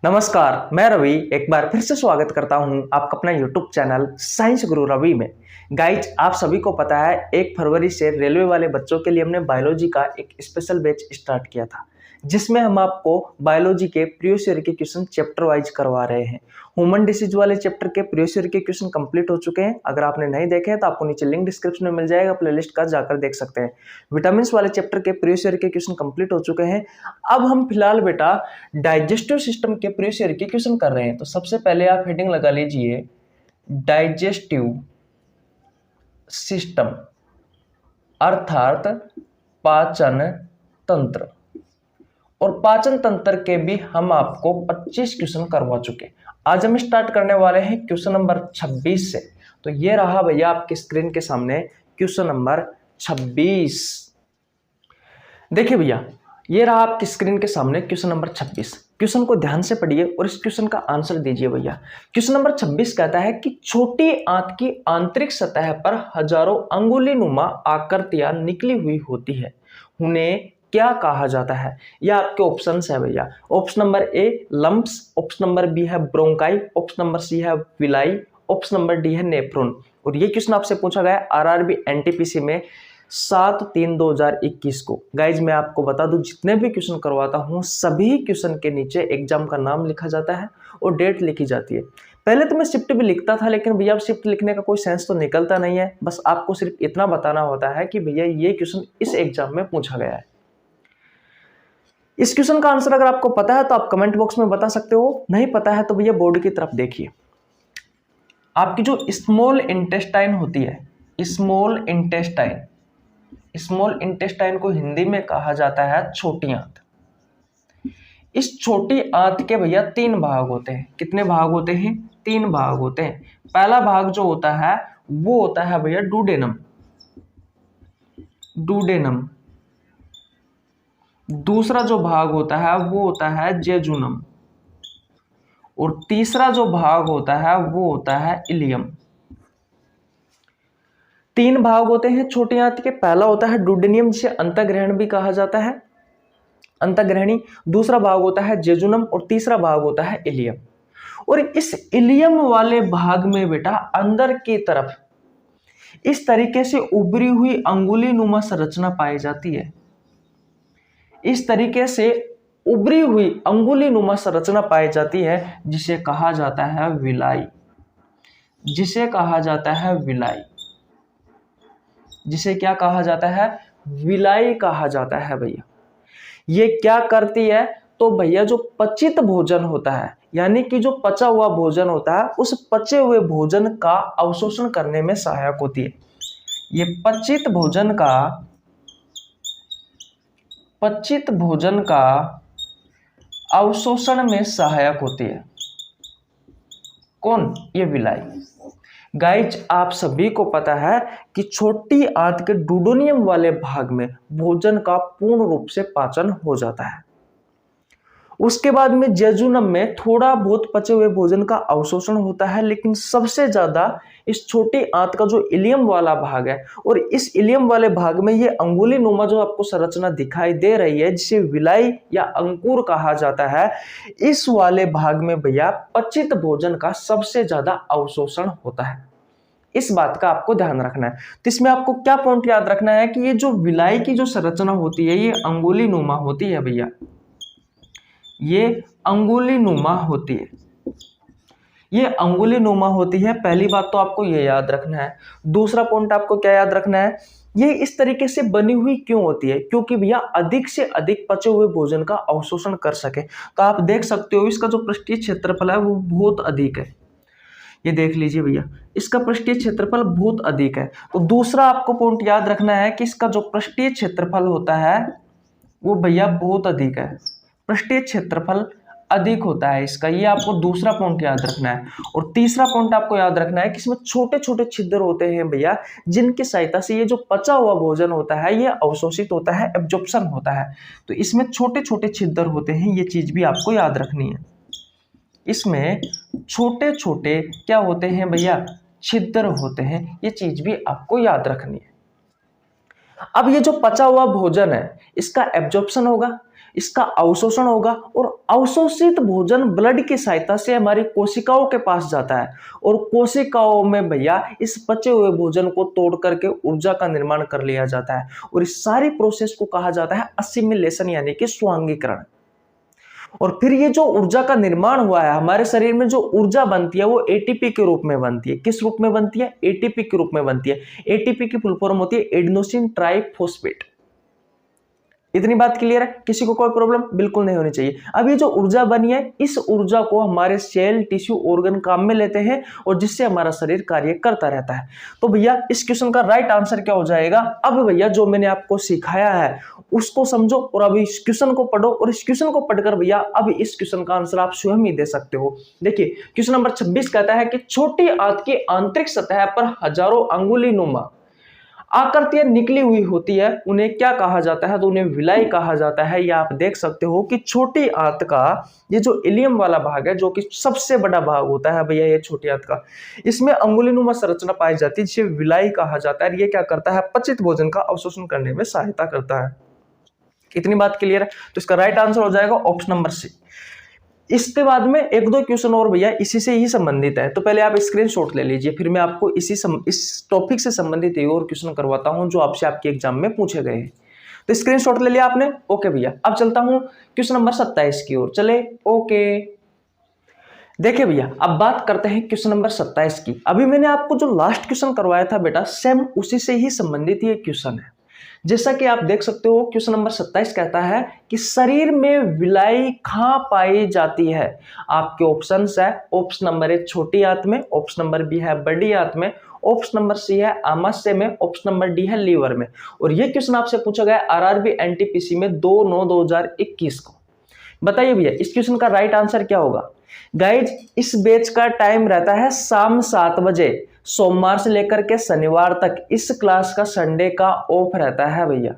नमस्कार, मैं रवि एक बार फिर से स्वागत करता हूं आपका अपना YouTube चैनल साइंस गुरु रवि में। गाइज, आप सभी को पता है 1 फरवरी से रेलवे वाले बच्चों के लिए हमने बायोलॉजी का एक स्पेशल बैच स्टार्ट किया था, जिसमें हम आपको बायोलॉजी के प्रीवियस ईयर के क्वेश्चन चैप्टर वाइज करवा रहे हैं। ह्यूमन डिसीज वाले चैप्टर के प्रीवियस ईयर के क्वेश्चन कंप्लीट हो चुके हैं। अगर आपने नहीं देखे हैं तो आपको नीचे लिंक डिस्क्रिप्शन में मिल जाएगा, प्लेलिस्ट का जाकर देख सकते हैं। विटामिन वाले चैप्टर के प्रीवियस ईयर के क्वेश्चन कंप्लीट हो चुके हैं। अब हम फिलहाल बेटा डाइजेस्टिव सिस्टम के प्रीवियस ईयर के क्वेश्चन कर रहे हैं। तो सबसे पहले आप हेडिंग लगा लीजिए डाइजेस्टिव सिस्टम अर्थात पाचन तंत्र। और पाचन तंत्र के भी हम आपको 25 क्वेश्चन करवा चुके हैं। आज हम स्टार्ट करने वाले हैं क्वेश्चन नंबर 26 से। तो ये रहा भैया आपके स्क्रीन के सामने क्वेश्चन नंबर 26। देखिए भैया, ये रहा आपकी स्क्रीन के सामने क्वेश्चन नंबर 26। क्वेश्चन को ध्यान से पढ़िए और इस क्वेश्चन का आंसर दीजिए भैया। क्वेश्चन नंबर 26 कहता है कि छोटी आंत की आंतरिक सतह पर हजारों अंगुली नुमा आकृतियां निकली हुई होती है, उन्हें क्या कहा जाता है? यह आपके ऑप्शन है भैया। Option number A lungs, option number B है ब्रोंकाई, ऑप्शन नंबर सी है विलाई, ऑप्शन नंबर डी है नेफ्रॉन। और ये क्वेश्चन आपसे पूछा गया आरआरबी एनटीपीसी में 7/3/2021 को। गाइज, मैं आपको बता दूं, जितने भी क्वेश्चन करवाता हूं सभी क्वेश्चन के नीचे एग्जाम का नाम लिखा जाता है और डेट लिखी जाती है। पहले तो मैं शिफ्ट भी लिखता था, लेकिन भैया अब शिफ्ट लिखने का कोई सेंस तो निकलता नहीं है। बस आपको सिर्फ इतना बताना होता है कि भैया ये क्वेश्चन इस एग्जाम में पूछा गया है। इस क्वेश्चन का आंसर अगर आपको पता है तो आप कमेंट बॉक्स में बता सकते हो, नहीं पता है तो भैया बोर्ड की तरफ देखिए। आपकी जो स्मॉल इंटेस्टाइन होती है, स्मॉल इंटेस्टाइन को हिंदी में कहा जाता है छोटी आंत। इस छोटी आंत के भैया 3 भाग होते हैं। कितने भाग होते हैं? 3 भाग होते हैं। पहला भाग जो होता है वो होता है भैया डुडेनम। दूसरा जो भाग होता है वो होता है जेजुनम। और तीसरा जो भाग होता है वो होता है इलियम। 3 भाग होते हैं छोटी आंत के। पहला होता है डुडेनियम, जिसे अंतःग्रहण भी कहा जाता है, अंतःग्रहणी। दूसरा भाग होता है जेजुनम और तीसरा भाग होता है इलियम। और इस इलियम वाले भाग में बेटा अंदर की तरफ इस तरीके से उभरी हुई अंगुली नुमा संरचना पाई जाती है। इस तरीके से उभरी हुई अंगुली नुमा संरचना पाई जाती है, जिसे कहा जाता है विलाई। जिसे क्या कहा जाता है? विलाई कहा जाता है भैया। ये क्या करती है? तो भैया जो पचित भोजन होता है, यानी कि जो पचा हुआ भोजन होता है, उस पचे हुए भोजन का अवशोषण करने में सहायक होती है। ये पचित भोजन का अवशोषण में सहायक होती है। कौन? ये विलाई। गाइज, आप सभी को पता है कि छोटी आंत के डुडेनियम वाले भाग में भोजन का पूर्ण रूप से पाचन हो जाता है। उसके बाद में जेजुनम में थोड़ा बहुत पचे हुए भोजन का अवशोषण होता है, लेकिन सबसे ज्यादा इस छोटी आंत का जो इलियम वाला भाग है, और इस इलियम वाले भाग में ये अंगुली नुमा जो आपको संरचना दिखाई दे रही है, जिसे विलाई या अंकुर कहा जाता है, इस वाले भाग में भैया पचित भोजन का सबसे ज्यादा अवशोषण होता है। इस बात का आपको ध्यान रखना है। तो इसमें आपको क्या पॉइंट याद रखना है कि ये जो विलाई की जो संरचना होती है, ये अंगुली नुमा होती है भैया। ये अंगुली नुमा होती है। पहली बात तो आपको ये याद रखना है। दूसरा पॉइंट आपको क्या याद रखना है? ये इस तरीके से बनी हुई क्यों होती है? क्योंकि भैया अधिक से अधिक पचे हुए भोजन का अवशोषण कर सके। तो आप देख सकते हो इसका जो पृष्ठीय क्षेत्रफल है वो बहुत अधिक है। ये देख लीजिए भैया, इसका पृष्ठीय क्षेत्रफल बहुत अधिक है। तो दूसरा आपको पॉइंट याद रखना है कि इसका जो पृष्ठीय क्षेत्रफल होता है वो भैया बहुत अधिक है। पृष्ठीय क्षेत्रफल अधिक होता है इसका, ये आपको दूसरा पॉइंट याद रखना है। और तीसरा पॉइंट आपको याद रखना है कि इसमें छोटे छोटे छिद्र होते हैं भैया, जिनकी सहायता से ये जो पचा हुआ भोजन होता है ये अवशोषित होता है, एब्जॉर्प्शन होता है। तो इसमें छोटे छोटे छिद्र होते हैं, ये चीज भी आपको याद रखनी है। इसमें छोटे छोटे क्या होते हैं भैया? छिद्र होते हैं, ये चीज भी आपको याद रखनी है। अब ये जो पचा हुआ भोजन है इसका एब्जॉर्प्शन होगा, इसका अवशोषण होगा और अवशोषित भोजन ब्लड की सहायता से हमारी कोशिकाओं के पास जाता है और कोशिकाओं में भैया इस पचे हुए भोजन को तोड़ करके ऊर्जा का निर्माण कर लिया जाता है और इस सारी प्रोसेस को कहा जाता है असिमिलेशन यानी कि स्वांगीकरण। और फिर ये जो ऊर्जा का निर्माण हुआ है, हमारे शरीर में जो ऊर्जा बनती है वो एटीपी के रूप में बनती है। किस रूप में बनती है? एटीपी के रूप में बनती है। एटीपी की फुल फॉर्म होती है एडेनोसिन ट्राइफॉस्फेट। इतनी बात क्लियर है? किसी को कोई प्रॉब्लम बिल्कुल नहीं होनी चाहिए। अब ये जो ऊर्जा बनी है, इस ऊर्जा को हमारे सेल, टिश्यू, ऑर्गन काम में लेते हैं और जिससे हमारा शरीर कार्य करता रहता है। तो भैया इस क्वेश्चन का राइट आंसर क्या हो जाएगा? अब भैया जो मैंने आपको सिखाया है उसको समझो और अभी इस क्वेश्चन को पढ़ो और इस क्वेश्चन को पढ़कर भैया अब इस क्वेश्चन का आंसर आप स्वयं ही दे सकते हो। देखिए क्वेश्चन नंबर 26 कहता है कि छोटी आंत की आंतरिक सतह पर हजारों अंगुली नुमा आकृतियां निकली हुई होती है, उन्हें क्या कहा जाता है? तो उन्हें विलाई कहा जाता है। या आप देख सकते हो कि छोटी आंत का ये जो इलियम वाला भाग है, जो कि सबसे बड़ा भाग होता है भैया ये छोटी आंत का, इसमें अंगुलीनुमा संरचना पाई जाती है जिसे विलाई कहा जाता है। ये क्या करता है? पचित भोजन का अवशोषण करने में सहायता करता है। इतनी बात क्लियर है? तो इसका राइट आंसर हो जाएगा ऑप्शन नंबर सी। इसके बाद में एक दो क्वेश्चन और भैया इसी से ही संबंधित है, तो पहले आप स्क्रीनशॉट ले लीजिए, फिर मैं आपको इस टॉपिक से संबंधित एक और क्वेश्चन करवाता हूं जो आपसे आपके एग्जाम में पूछे गए हैं। तो स्क्रीनशॉट ले लिया आपने? ओके भैया, अब चलता हूं क्वेश्चन नंबर 27 की ओर। चले ओके, देखिए भैया अब बात करते हैं क्वेश्चन नंबर 27 की। अभी मैंने आपको जो लास्ट क्वेश्चन करवाया था बेटा, सेम उसी से ही संबंधित ये क्वेश्चन है। जैसा कि आप देख सकते हो क्वेश्चन नंबर 27 कहता है कि शरीर में विलाई कहां पाई जाती है? आपके ऑप्शंस है, ऑप्शन नंबर ए छोटी आंत में, ऑप्शन नंबर बी है बड़ी आंत में, ऑप्शन नंबर सी है आमाशय में, ऑप्शन नंबर डी है लीवर में। और ये क्वेश्चन आपसे पूछा गया आरआरबी एनटीपीसी में 2/9/2021 को। बताइए भैया इस क्वेश्चन का राइट आंसर क्या होगा? गाइज इस बैच का टाइम रहता है शाम 7 बजे, सोमवार से लेकर के शनिवार तक। इस क्लास का संडे का ऑफ रहता है भैया।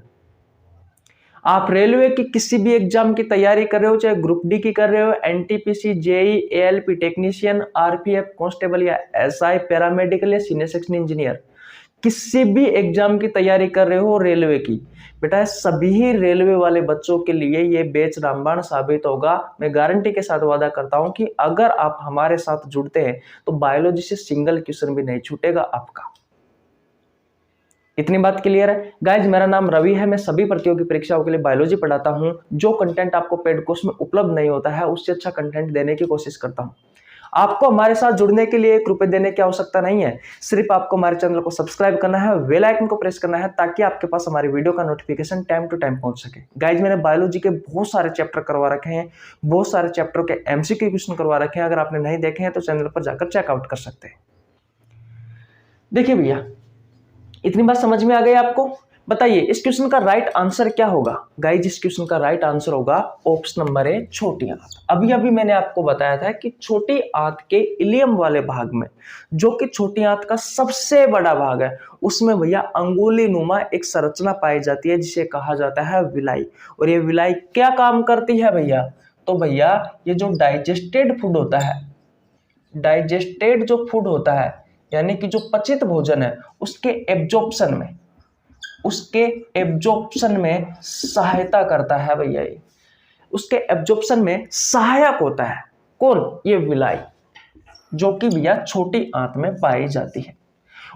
आप रेलवे की किसी भी एग्जाम की तैयारी कर रहे हो, चाहे ग्रुप डी की कर रहे हो, NTPC, JE, ALP technician, RPF constable या एसआई, पैरामेडिकल या सीनियर सेक्शन इंजीनियर, किसी भी एग्जाम की तैयारी कर रहे हो रेलवे की, बेटा सभी रेलवे वाले बच्चों के लिए ये बैच रामबाण साबित होगा। मैं गारंटी के साथ वादा करता हूं कि अगर आप हमारे साथ जुड़ते हैं तो बायोलॉजी से सिंगल क्वेश्चन भी नहीं छूटेगा आपका। इतनी बात क्लियर है? गाइज मेरा नाम रवि है, मैं सभी प्रतियोगी परीक्षाओं के लिए बायोलॉजी पढ़ाता हूं। जो कंटेंट आपको पेड कोर्स में उपलब्ध नहीं होता है उससे अच्छा कंटेंट देने की कोशिश करता हूं। आपको हमारे साथ जुड़ने के लिए 1 रुपए देने की आवश्यकता नहीं है, सिर्फ आपको हमारे चैनल को सब्सक्राइब करना है, बेल आइकन को प्रेस करना है ताकि आपके पास हमारी वीडियो का नोटिफिकेशन टाइम टू टाइम पहुंच सके। गाइज मैंने बायोलॉजी के बहुत सारे चैप्टर करवा रखे हैं, बहुत सारे चैप्टर के एमसीक्यू क्वेश्चन करवा रखे हैं। अगर आपने नहीं देखे हैं तो चैनल पर जाकर चेकआउट कर सकते हैं। देखिए भैया इतनी बात समझ में आ गई आपको? बताइए इस क्वेश्चन का राइट आंसर क्या होगा? गाइज इस क्वेश्चन का राइट आंसर होगा ऑप्शन नंबर ए छोटी आंत। अभी मैंने आपको बताया था कि छोटी आंत के इलियम वाले भाग में, जो कि छोटी आंत का सबसे बड़ा भाग है, उसमें भैया अंगुली नुमा एक संरचना पाई जाती है जिसे कहा जाता है विलाई। और ये विलाई क्या काम करती है भैया? तो भैया ये जो डाइजेस्टेड फूड होता है, डाइजेस्टेड जो फूड होता है यानी कि जो पचित भोजन है उसके एब्जॉर्प्शन में सहायता करता है भैया। ये उसके एब्जॉर्प्शन में सहायक होता है। कौन? ये विलाई, जो कि भैया छोटी आंत में पाई जाती है।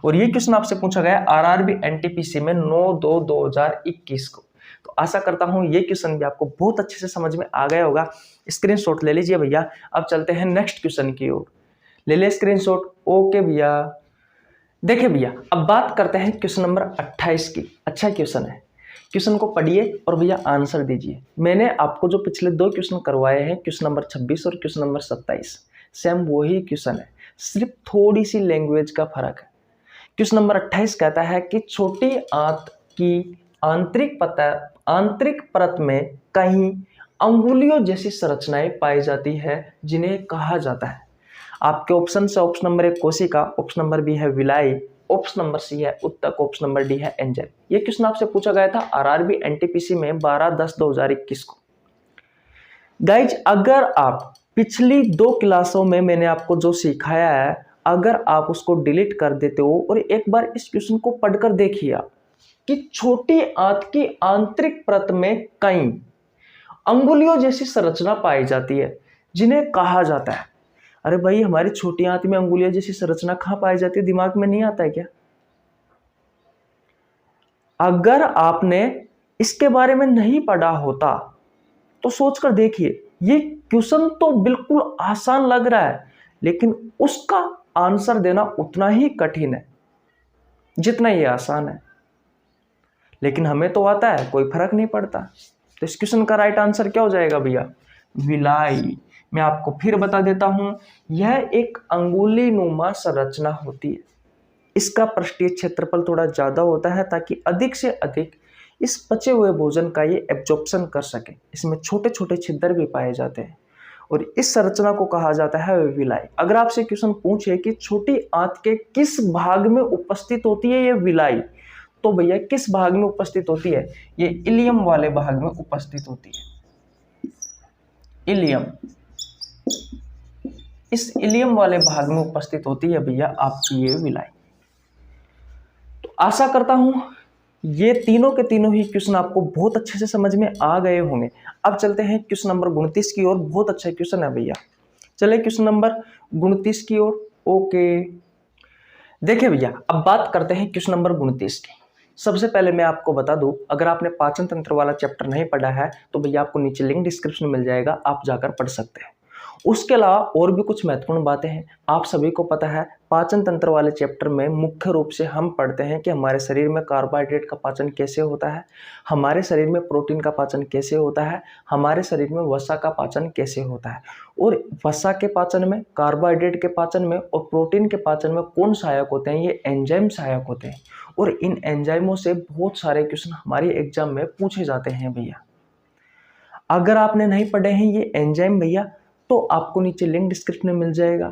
और ये क्वेश्चन आपसे पूछा गया आरआरबी एनटीपीसी में 9/2/2021 को। तो आशा करता हूं ये क्वेश्चन भी आपको बहुत अच्छे से समझ में आ गया होगा। स्क्रीनशॉट ले लीजिए भैया। अब चलते हैं नेक्स्ट क्वेश्चन की ओर। ले ले स्क्रीनशॉट। ओके भैया देखिए भैया अब बात करते हैं क्वेश्चन नंबर 28 की। अच्छा क्वेश्चन है, क्वेश्चन को पढ़िए और भैया आंसर दीजिए। मैंने आपको जो पिछले 2 क्वेश्चन करवाए हैं, क्वेश्चन नंबर 26 और क्वेश्चन नंबर 27, सेम वही क्वेश्चन है, सिर्फ थोड़ी सी लैंग्वेज का फर्क है। क्वेश्चन नंबर 28 कहता है कि छोटी आंत की आंतरिक परत में कहीं अंगुलियों जैसी संरचनाएं पाई जाती है जिन्हें कहा जाता है। आपके ऑप्शन से ऑप्शन नंबर 1 कोशिका, ऑप्शन नंबर बी है विलाई, ऑप्शन नंबर सी है उत्तक, ऑप्शन नंबर डी है एंजाइम। ये क्वेश्चन आपसे पूछा गया था आरआरबी एनटीपीसी में 12/10/2021 को। गाइज अगर आप पिछली 2 क्लासों में मैंने आपको जो सिखाया है, अगर आप उसको डिलीट कर देते हो और एक बार इस क्वेश्चन को पढ़कर देखिए कि छोटी आंत की आंतरिक परत में कहीं अंगुलियों जैसी संरचना पाई जाती है, जिन्हें कहा जाता है। अरे भाई, हमारी छोटी आंत में अंगुलियों जैसी संरचना कहाँ पाई जाती है, दिमाग में नहीं आता है क्या? अगर आपने इसके बारे में नहीं पढ़ा होता तो सोचकर देखिए, ये क्वेश्चन तो बिल्कुल आसान लग रहा है, लेकिन उसका आंसर देना उतना ही कठिन है जितना ये आसान है। लेकिन हमें तो आता है, कोई फर्क नहीं पड़ता। तो इस क्वेश्चन का राइट आंसर क्या हो जाएगा भैया? विलाई। मैं आपको फिर बता देता हूं, यह एक अंगुली नुमा संरचना होती है। इसका पृष्ठीय क्षेत्रफल थोड़ा ज्यादा होता है ताकि अधिक से अधिक इस पचे हुए भोजन का ये एब्जॉर्प्शन कर सके। इसमें छोटे छोटे छिद्र भी पाए जाते हैं और इस संरचना को कहा जाता है विलाई। अगर आपसे क्वेश्चन पूछे कि छोटी आंत के किस भाग में उपस्थित होती है ये विलाई, तो भैया किस भाग में उपस्थित होती है? ये इलियम वाले भाग में उपस्थित होती है। इलियम, इस इलियम वाले भाग में उपस्थित होती है भैया आपकी ये विलाई। तो आशा करता हूं ये तीनों के तीनों ही क्वेश्चन आपको बहुत अच्छे से समझ में आ गए होंगे। अब चलते हैं क्वेश्चन नंबर 29 की ओर। बहुत अच्छा क्वेश्चन है भैया, चले क्वेश्चन नंबर 29 की ओर। ओके, देखिए भैया, अब बात करते हैं क्वेश्चन नंबर 29 की। सबसे पहले मैं आपको बता दूं, अगर आपने पाचन तंत्र वाला चैप्टर नहीं पढ़ा है तो भैया आपको नीचे लिंक डिस्क्रिप्शन में मिल जाएगा, आप जाकर पढ़ सकते हैं। उसके अलावा और भी कुछ महत्वपूर्ण बातें हैं। आप सभी को पता है, पाचन तंत्र वाले चैप्टर में मुख्य रूप से हम पढ़ते हैं कि हमारे शरीर में कार्बोहाइड्रेट का पाचन कैसे होता है, हमारे शरीर में प्रोटीन का पाचन कैसे होता है, हमारे शरीर में वसा का पाचन कैसे होता है, और वसा के पाचन में, कार्बोहाइड्रेट के पाचन में और प्रोटीन के पाचन में कौन सहायक होते हैं? ये एंजाइम सहायक होते हैं। और इन एंजाइमों से बहुत सारे क्वेश्चन हमारे एग्जाम में पूछे जाते हैं भैया। अगर आपने नहीं पढ़े हैं ये एंजाइम भैया, तो आपको नीचे लिंक डिस्क्रिप्शन में मिल जाएगा।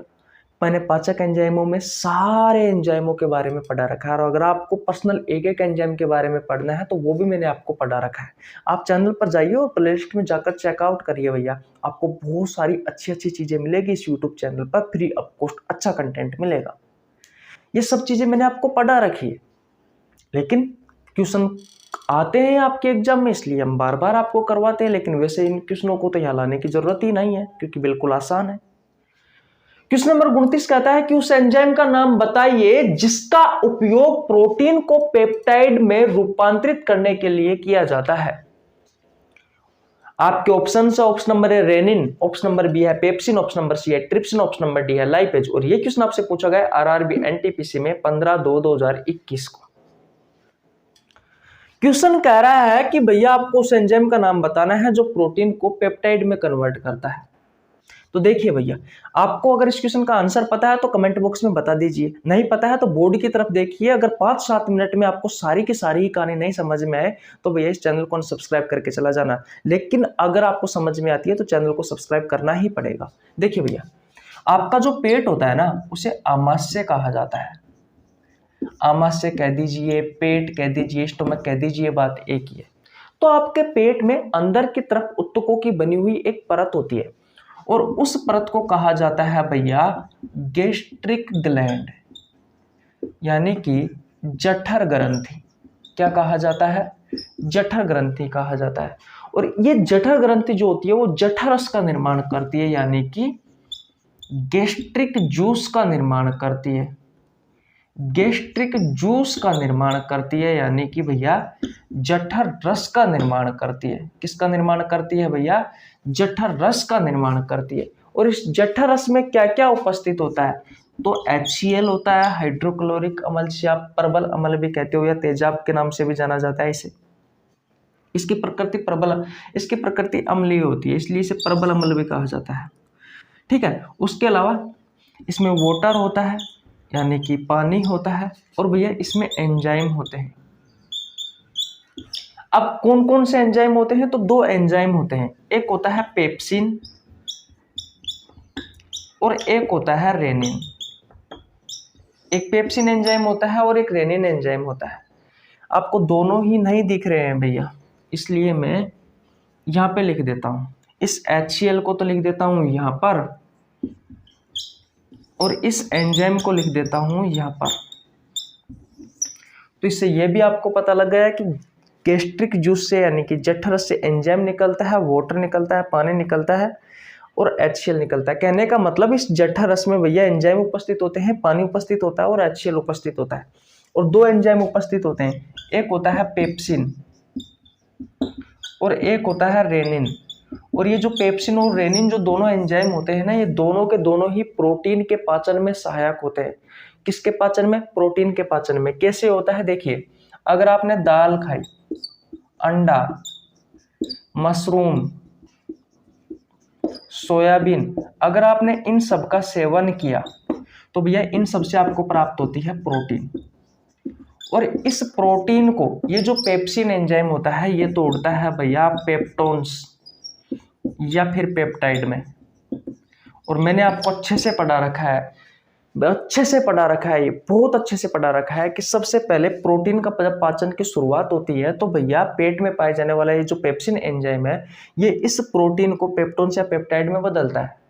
मैंने पाचक एंजाइमों में सारे एंजाइमों के बारे में पढ़ा रखा है, और अगर आपको पर्सनल एक एक एंजाइम के बारे में पढ़ना है तो वो भी मैंने आपको पढ़ा रखा है। आप चैनल पर जाइए और प्लेलिस्ट में जाकर चेकआउट करिए भैया, आपको बहुत सारी अच्छी अच्छी चीजें मिलेगी इस यूट्यूब चैनल पर, फ्री ऑफ कॉस्ट अच्छा कंटेंट मिलेगा। ये सब चीजें मैंने आपको पढ़ा रखी है, लेकिन क्वेश्चन आते हैं आपके एग्जाम में इसलिए हम बार बार आपको करवाते हैं। लेकिन वैसे इन क्वेश्चनों को तो यहाँ लाने की जरूरत ही नहीं है, क्योंकि बिल्कुल आसान है। क्वेश्चन नंबर 29 कहता है कि उस एंजाइम का नाम बताइए जिसका उपयोग प्रोटीन को पेप्टाइड में रूपांतरित करने के लिए किया जाता है। आपके ऑप्शन है, ऑप्शन नंबर है रेनिन, ऑप्शन नंबर बी है पेप्सिन, ऑप्शन नंबर सी है ट्रिप्सिन, ऑप्शन नंबर डी है लाइपेज। और ये क्वेश्चन आपसे पूछा गया आरआरबी एनटीपीसी में 15/2/2021 को। क्वेश्चन कह रहा है कि भैया आपको उस एंजाइम का नाम बताना है जो प्रोटीन को पेप्टाइड में कन्वर्ट करता है। तो देखिए भैया, आपको अगर इस क्वेश्चन का आंसर पता है तो कमेंट बॉक्स में बता दीजिए, नहीं पता है तो बोर्ड की तरफ देखिए। अगर 5-7 मिनट में आपको सारी की सारी ही कहानी नहीं समझ में आए तो भैया इस चैनल को सब्सक्राइब करके चला जाना। लेकिन अगर आपको समझ में आती है तो चैनल को सब्सक्राइब करना ही पड़ेगा। देखिए भैया, आपका जो पेट होता है ना, उसे आमाशय कहा जाता है। आमाशय कह दीजिए, पेट कह दीजिए, स्टोमक कह दीजिए, बात एक ही है। तो आपके पेट में अंदर की तरफ उत्तकों की बनी हुई एक परत होती है, और उस परत को कहा जाता है भैया गैस्ट्रिक ग्लैंड, यानी कि जठर ग्रंथि। क्या कहा जाता है? जठर ग्रंथि कहा जाता है। और ये जठर ग्रंथि जो होती है वो जठरस का निर्माण करती है, यानी कि गैस्ट्रिक जूस का निर्माण करती है। गैस्ट्रिक जूस का निर्माण करती है, यानी कि भैया जठर रस का निर्माण करती है। किसका निर्माण करती है भैया? जठर रस का निर्माण करती है। और इस जठर रस में क्या क्या उपस्थित होता है? तो HCl होता है, हाइड्रोक्लोरिक अम्ल, जिसे आप प्रबल अम्ल भी कहते हो या तेजाब के नाम से भी जाना जाता है इसे। इसकी प्रकृति अम्लीय होती है, इसलिए इसे प्रबल अम्ल भी कहा जाता है। ठीक है, उसके अलावा इसमें वाटर होता है, यानी कि पानी होता है, और भैया इसमें एंजाइम होते हैं। अब कौन कौन से एंजाइम होते हैं? तो 2 एंजाइम होते हैं, एक होता है पेप्सिन और एक होता है रेनिन। एक पेप्सिन एंजाइम होता है और एक रेनिन एंजाइम होता है। आपको दोनों ही नहीं दिख रहे हैं भैया, इसलिए मैं यहाँ पे लिख देता हूँ। इस HCl को तो लिख देता हूँ यहाँ पर, और इस एंजाइम को लिख देता हूँ यहाँ पर। तो इससे यह भी आपको पता लग गया कि गैस्ट्रिक जूस से यानी कि जठरस से एंजाइम निकलता है, वाटर निकलता है, पानी निकलता है और HCl निकलता है। कहने का मतलब इस जठरस में भैया एंजाइम उपस्थित होते हैं, पानी उपस्थित होता है और HCl उपस्थित होता है। और दो एंजाइम उपस्थित होते हैं, एक होता है पेप्सिन और एक होता है रेनिन। और ये जो पेप्सिन और रेनिन जो दोनों एंजाइम होते हैं ना, ये दोनों के दोनों ही प्रोटीन के पाचन में सहायक होते हैं। किसके पाचन में? प्रोटीन के पाचन में। कैसे होता है देखिए, अगर आपने दाल खाई, अंडा, मशरूम, सोयाबीन, अगर आपने इन सब का सेवन किया तो भैया इन सब से आपको प्राप्त होती है प्रोटीन। और इस प्रोटीन को ये जो पेप्सिन एंजाइम होता है ये तोड़ता है भैया पेप्टोन्स या फिर पेप्टाइड में। और मैंने आपको अच्छे से पढ़ा रखा है, ये बहुत अच्छे से पढ़ा रखा है कि सबसे पहले प्रोटीन का जब पाचन की शुरुआत होती है तो भैया पेट में पाए जाने वाला ये जो पेप्सिन एंजाइम है ये इस प्रोटीन को पेप्टोन्स या पेप्टाइड में बदलता है,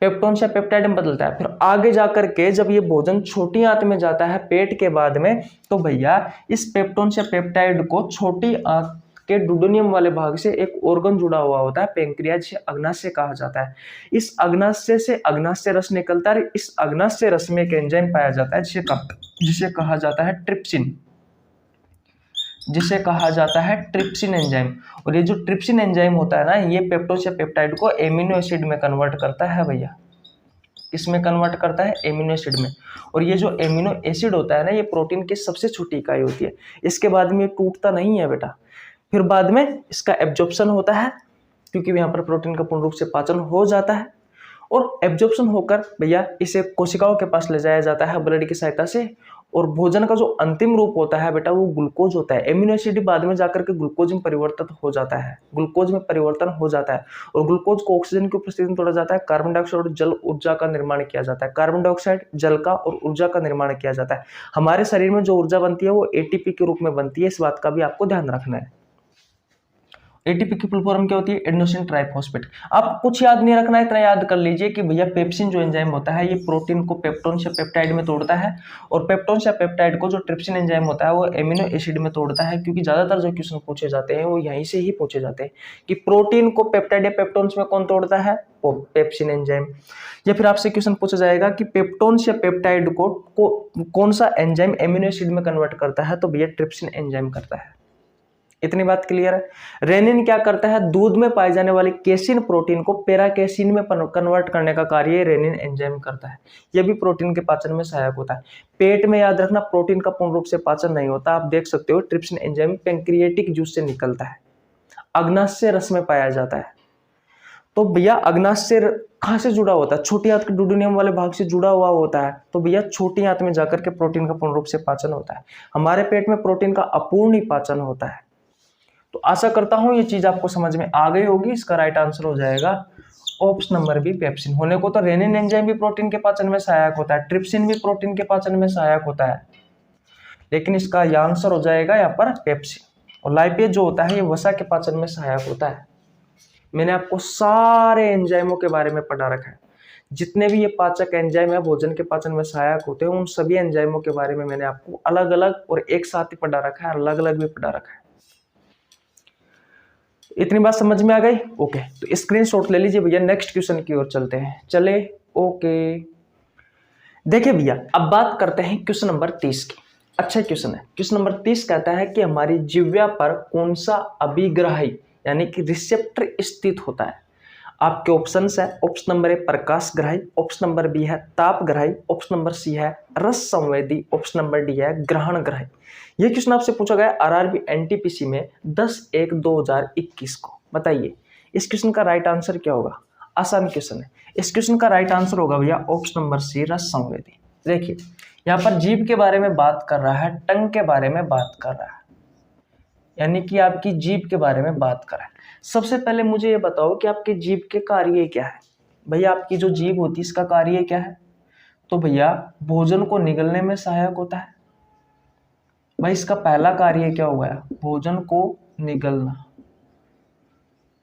पेप्टोन्स या पेप्टाइड में बदलता है। फिर आगे जाकर के जब ये भोजन छोटी आंत में जाता है पेट के बाद में, तो भैया इस पेप्टोन्स या पेप्टाइड को छोटी आंत के डुडेनियम वाले भाग से एक ऑर्गन जुड़ा हुआ होता है, पेंक्रियाज, जिसे अग्नाशय कहा जाता है। इस अग्नाशय से अग्नाशय रस निकलता है। इस अग्नाशय रस में एक एंजाइम पाया जाता है जिसे कहा जाता है ट्रिप्सिन एंजाइम। और ये जो ट्रिप्सिन एंजाइम होता है ना, ये पेप्टोन्स या पेप्टाइड को एमिनो एसिड में कन्वर्ट करता है भैया। किसमें कन्वर्ट करता है? एमिनो एसिड में। और ये जो एमिनो एसिड होता है ना, ये प्रोटीन की सबसे छोटी इकाई होती है। इसके बाद में टूटता नहीं है बेटा, फिर बाद में इसका एब्जॉर्प्शन होता है, क्योंकि यहाँ पर प्रोटीन का पूर्ण रूप से पाचन हो जाता है। और एब्जॉर्प्शन होकर भैया इसे कोशिकाओं के पास ले जाया जाता है ब्लड की सहायता से। और भोजन का जो अंतिम रूप होता है बेटा वो ग्लूकोज होता है। एमिनो एसिड बाद में जाकर के ग्लूकोज में परिवर्तित हो जाता है, और ग्लूकोज को ऑक्सीजन की उपस्थिति में तोड़ा जाता है। कार्बन डाइऑक्साइड और जल ऊर्जा का निर्माण किया जाता है। कार्बन डाइऑक्साइड, जल का और ऊर्जा का निर्माण किया जाता है। हमारे शरीर में जो ऊर्जा बनती है वो ATP के रूप में बनती है, इस बात का भी आपको ध्यान रखना है। ATP की फुल फॉर्म क्या होती है? Adenosine triphosphate. आप कुछ याद नहीं रखना है, इतना याद कर लीजिए कि भैया पेप्सिन जो एंजाइम होता है ये प्रोटीन को पेप्टोन्स या पेप्टाइड में तोड़ता है, और पेप्टोन्स या पेप्टाइड को जो ट्रिप्सिन एंजाइम होता है वो एमिनो एसिड में तोड़ता है। क्योंकि ज्यादातर जो क्वेश्चन पूछे जाते हैं वो यहीं से ही पूछे जाते हैं कि प्रोटीन को पेप्टाइड या पेप्टोन्स में कौन तोड़ता है? Pepsin enzyme. या फिर आपसे क्वेश्चन पूछा जाएगा कि पेप्टोन्स या पेप्टाइड को कौन सा एंजाइम एमिनो एसिड में कन्वर्ट करता है? तो भैया ट्रिप्सिन एंजाइम करता है। इतनी बात क्लियर है। रेनिन क्या करता है? दूध में पाए जाने वाले केसिन प्रोटीन को पैराकेसिन में कन्वर्ट करने का कार्य रेनिन एंजाइम करता है। यह भी प्रोटीन के पाचन में सहायक होता है। पेट में याद रखना, प्रोटीन का पूर्ण रूप से पाचन नहीं होता। आप देख सकते हो ट्रिप्सिन एंजाइम पेंक्रिएटिक जूस से निकलता है, अग्नाशय रस में पाया जाता है। तो भैया अग्नाशय कहाँ से जुड़ा होता है? छोटी आंत के डुडेनियम वाले भाग से जुड़ा हुआ होता है। तो भैया छोटी आंत में जाकर के प्रोटीन का पूर्ण रूप से पाचन होता है। हमारे पेट में प्रोटीन का अपूर्ण ही पाचन होता है। तो आशा करता हूं ये चीज आपको समझ में आ गई होगी। इसका राइट आंसर हो जाएगा ऑप्शन नंबर बी, पेप्सिन। होने को तो रेनिन एंजाइम भी प्रोटीन के पाचन में सहायक होता है, ट्रिप्सिन भी प्रोटीन के पाचन में सहायक होता है, लेकिन इसका आंसर हो जाएगा यहाँ पर पेप्सिन। और लाइपेज जो होता है ये वसा के पाचन में सहायक होता है। मैंने आपको सारे एंजाइमों के बारे में पढ़ा रखा है। जितने भी ये पाचक एंजाइम है भोजन के पाचन में सहायक होते हैं, उन सभी एंजाइमों के बारे में मैंने आपको अलग अलग और एक साथ ही पढ़ा रखा है, अलग अलग भी पढ़ा रखा है। इतनी बात समझ में आ गई? ओके, तो स्क्रीनशॉट ले लीजिए भैया। नेक्स्ट क्वेश्चन की ओर चलते हैं। चले, ओके। देखिए भैया, अब बात करते हैं क्वेश्चन नंबर 30 की। अच्छा क्वेश्चन है। क्वेश्चन नंबर 30 कहता है कि हमारी जिह्वा पर कौन सा अभिग्राही यानी कि रिसेप्टर स्थित होता है? आपके ऑप्शंस है, ऑप्शन नंबर ए प्रकाश ग्राही, ऑप्शन नंबर बी है ताप ग्राही, ऑप्शन नंबर सी है रस संवेदी, ऑप्शन नंबर डी है ग्रहण ग्राही। ये क्वेश्चन आपसे पूछा गया RRB NTPC में 10/1/2021 को। बताइए इस क्वेश्चन का राइट आंसर क्या होगा? आसान क्वेश्चन है। इस क्वेश्चन का राइट आंसर होगा भैया ऑप्शन नंबर सी, रस संवेदी। देखिए यहाँ पर जीभ के बारे में बात कर रहा है, टंग के बारे में बात कर रहा है, यानी कि आपकी जीभ के बारे में बात कर रहा है। सबसे पहले मुझे ये बताओ कि आपके जीभ के कार्य क्या है? भैया आपकी जो जीभ होती है इसका कार्य क्या है? तो भैया भोजन को निगलने में सहायक होता है। भाई इसका पहला कार्य क्या हुआ है? भोजन को निगलना।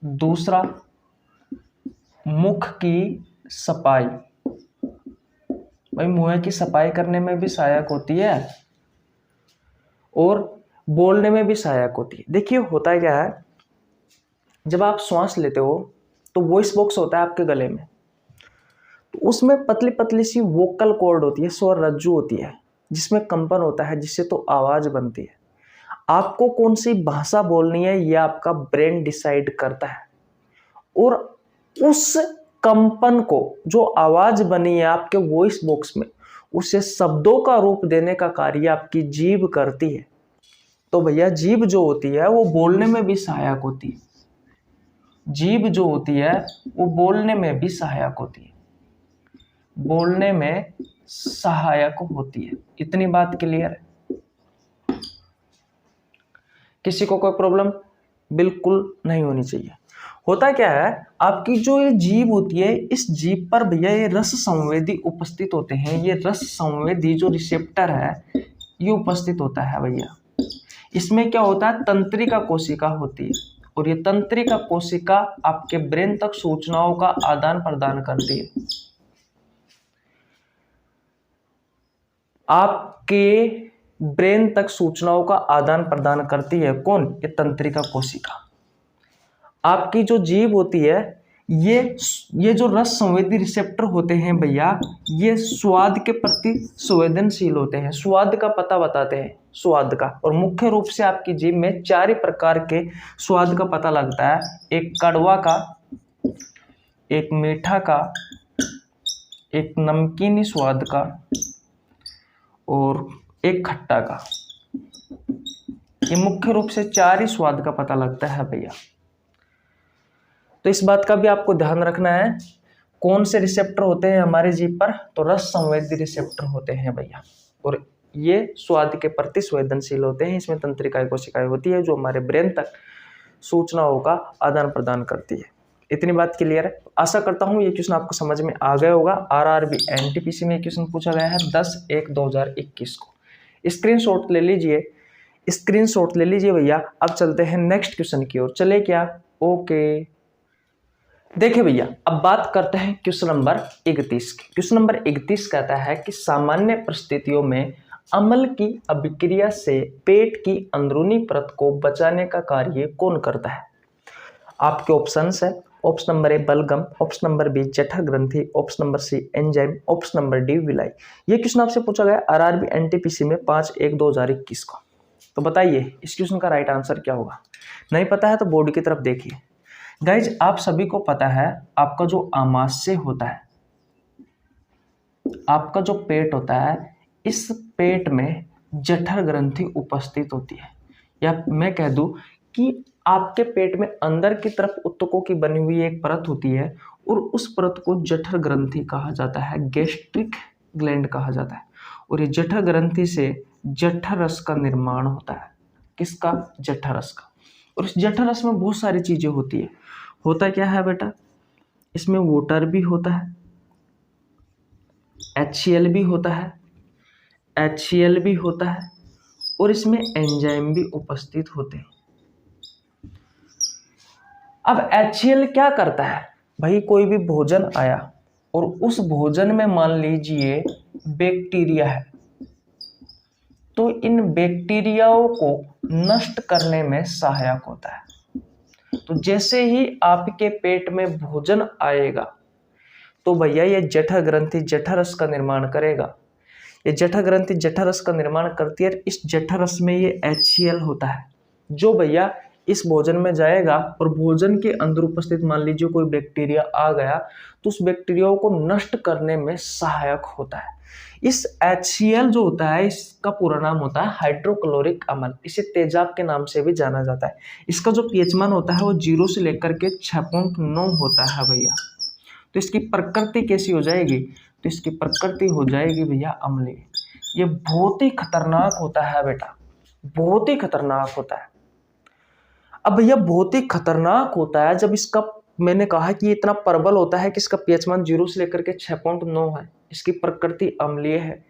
दूसरा, मुख की सफाई। भाई मुंह की सफाई करने में भी सहायक होती है। और बोलने में भी सहायक होती है। देखिए होता क्या है, जब आप श्वास लेते हो तो वॉइस बॉक्स होता है आपके गले में, तो उसमें पतली पतली सी वोकल कॉर्ड होती है, स्वर रज्जु होती है, जिसमें कंपन होता है, जिससे तो आवाज बनती है। आपको कौन सी भाषा बोलनी है यह आपका ब्रेन डिसाइड करता है, और उस कंपन को, जो आवाज बनी है आपके वॉइस बॉक्स में, उसे शब्दों का रूप देने का कार्य आपकी जीभ करती है। तो भैया जीभ जो होती है वो बोलने में भी सहायक होती है। जीभ जो होती है वो बोलने में भी सहायक होती है, बोलने में सहायक होती है। इतनी बात क्लियर है? किसी को कोई प्रॉब्लम बिल्कुल नहीं होनी चाहिए। होता क्या है, आपकी जो ये जीभ होती है, इस जीभ पर भैया ये रस संवेदी उपस्थित होते हैं। ये रस संवेदी जो रिसेप्टर है ये उपस्थित होता है भैया। इसमें क्या होता है, तंत्रिका कोशिका होती है, और ये तंत्रिका कोशिका आपके ब्रेन तक सूचनाओं का आदान प्रदान करती है। आपके ब्रेन तक सूचनाओं का आदान प्रदान करती है कौन? ये तंत्रिका कोशिका। आपकी जो जीभ होती है, ये जो रस संवेदी रिसेप्टर होते हैं भैया, ये स्वाद के प्रति संवेदनशील होते हैं, स्वाद का पता बताते हैं, स्वाद का। और मुख्य रूप से आपकी जीभ में 4 ही प्रकार के स्वाद का पता लगता है। एक कड़वा का, एक मीठा का, एक नमकीनी स्वाद का, और एक खट्टा का। ये मुख्य रूप से 4 ही स्वाद का पता लगता है भैया। तो इस बात का भी आपको ध्यान रखना है। कौन से रिसेप्टर होते हैं हमारे जीभ पर? तो रस संवेदी रिसेप्टर होते हैं भैया, और ये स्वाद के प्रति संवेदनशील होते हैं। इसमें तंत्रिका कोशिकाएं होती है जो हमारे ब्रेन तक सूचनाओं का आदान प्रदान करती है। इतनी बात क्लियर है? आशा करता हूँ ये क्वेश्चन आपको समझ में आ गया होगा। आरआरबी एनटीपीसी में क्वेश्चन पूछा गया है 10/1/2021 को। स्क्रीनशॉट ले लीजिए, स्क्रीनशॉट ले लीजिए भैया। अब चलते हैं नेक्स्ट क्वेश्चन की ओर। चले क्या? ओके, देखिए भैया, अब बात करते हैं क्वेश्चन नंबर 31 की। क्वेश्चन नंबर 31 कहता है कि सामान्य परिस्थितियों में अम्ल की अभिक्रिया से पेट की अंदरूनी परत को बचाने का कार्य कौन करता है? आपके ऑप्शंस है, ऑप्शन नंबर ए बलगम, ऑप्शन नंबर बी जठर ग्रंथि, option number C enzyme, option number D villi. ये क्वेश्चन आपसे पूछा गया आरआरबी एनटीपीसी में 5/1/2021 को। तो बताइए इस क्वेश्चन का राइट आंसर क्या होगा? नहीं पता है तो बोर्ड की तरफ देखिए। गाइज, आप सभी को पता है आपका जो आमाशय होता है, आपका जो पेट होता है, इस पेट में जठर ग्रंथि उपस्थित होती है, या मैं कह दूं कि आपके पेट में अंदर की तरफ ऊतकों की बनी हुई एक परत होती है, और उस परत को जठर ग्रंथि कहा जाता है, गैस्ट्रिक ग्लैंड कहा जाता है। और ये जठर ग्रंथि से जठर रस का निर्माण होता है। किसका? जठर रस का। और इस जठर रस में बहुत सारी चीजें होती है। होता क्या है बेटा, इसमें वाटर भी होता है, HCl भी होता है, HCl भी होता है, और इसमें एंजाइम भी उपस्थित होते हैं। अब HCl क्या करता है भाई? कोई भी भोजन आया और उस भोजन में मान लीजिए बैक्टीरिया है, तो इन बैक्टीरियाओं को नष्ट करने में सहायक होता है। तो जैसे ही आपके पेट में भोजन आएगा तो भैया ये जठर ग्रंथि जठर रस का निर्माण करेगा। ये जठर ग्रंथि जठर रस का निर्माण करती है। इस जठर रस में ये HCl होता है, जो भैया इस भोजन में जाएगा, और भोजन के अंदर उपस्थित मान लीजिए कोई बैक्टीरिया आ गया तो उस बैक्टीरिया को नष्ट करने में सहायक होता है। इस HCl जो होता है, इसका पूरा नाम होता है हाइड्रोक्लोरिक अम्ल। इसे तेजाब के नाम से भी जाना जाता है। इसका जो pH मान होता है वो 0 से लेकर के 6.9 होता है भैया। तो इसकी प्रकृति कैसी हो जाएगी? तो इसकी प्रकृति हो जाएगी भैया अम्लीय। ये बहुत ही खतरनाक होता है बेटा, बहुत ही खतरनाक होता है। अब भैया बहुत ही खतरनाक होता है जब इसका, मैंने कहा कि ये इतना प्रबल होता है कि इसका pH मान 0 से लेकर के 6.9 है, इसकी प्रकृति अम्लीय है।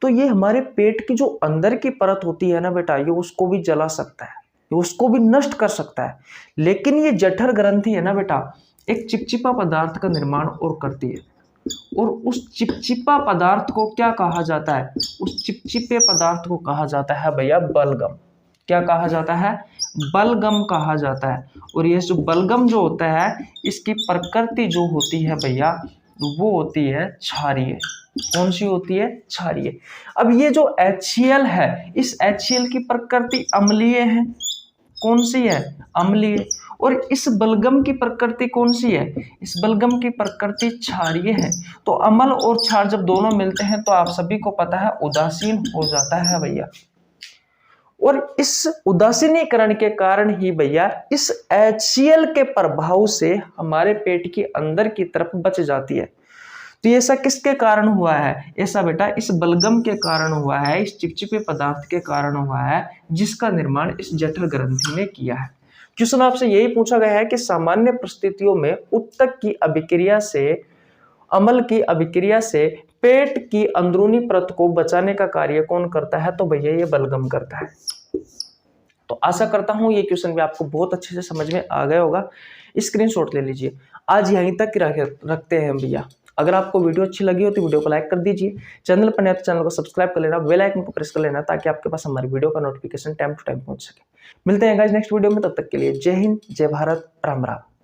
तो ये हमारे पेट की जो अंदर की परत होती है ना बेटा, ये उसको भी जला सकता है, ये उसको भी नष्ट कर सकता है। लेकिन ये जठर ग्रंथि है ना बेटा, एक चिपचिपा पदार्थ का निर्माण और करती है, और उस चिपचिपा पदार्थ को क्या कहा जाता है? उस चिपचिपे पदार्थ को कहा जाता है भैया बलगम। क्या कहा जाता है? बलगम कहा जाता है। और ये जो बलगम जो होता है इसकी प्रकृति जो होती है भैया वो होती है क्षारीय। कौन सी होती है? क्षारीय। अब ये जो HCl है इस HCl की प्रकृति अम्लीय है। कौन सी है? अम्लीय। और इस बलगम की प्रकृति कौन सी है? इस बलगम की प्रकृति क्षारीय है। तो अम्ल और क्षार जब दोनों मिलते हैं तो आप सभी को पता है उदासीन हो जाता है भैया। और इस उदासीनीकरण के कारण ही भैया इस HCl के प्रभाव से हमारे पेट के अंदर की तरफ बच जाती है। तो ये ऐसा किसके कारण हुआ है? ऐसा बेटा इस बलगम के कारण हुआ है, इस चिपचिपे पदार्थ के कारण हुआ है जिसका निर्माण इस जठर ग्रंथि ने किया है। क्वेश्चन आपसे यही पूछा गया है कि सामान्य परिस्थितियों में उत्तक की अभिक्रिया से, अम्ल की अभिक्रिया से पेट की अंदरूनी परत को बचाने का कार्य कौन करता है? तो भैया ये बलगम करता है। तो आशा करता हूं ये क्वेश्चन भी आपको बहुत अच्छे से समझ में आ गया होगा। स्क्रीनशॉट ले लीजिए। आज यहीं तक रखते हैं भैया। अगर आपको वीडियो अच्छी लगी हो तो वीडियो को लाइक कर दीजिए। चैनल पर नए तो चैनल को सब्सक्राइब कर लेना, बेल आइकन को प्रेस कर लेना ताकि आपके पास हमारी वीडियो का नोटिफिकेशन टाइम टू टाइम पहुंच सके। मिलते हैं गाइस नेक्स्ट वीडियो में, तब तक के लिए जय हिंद, जय भारत, राम राम।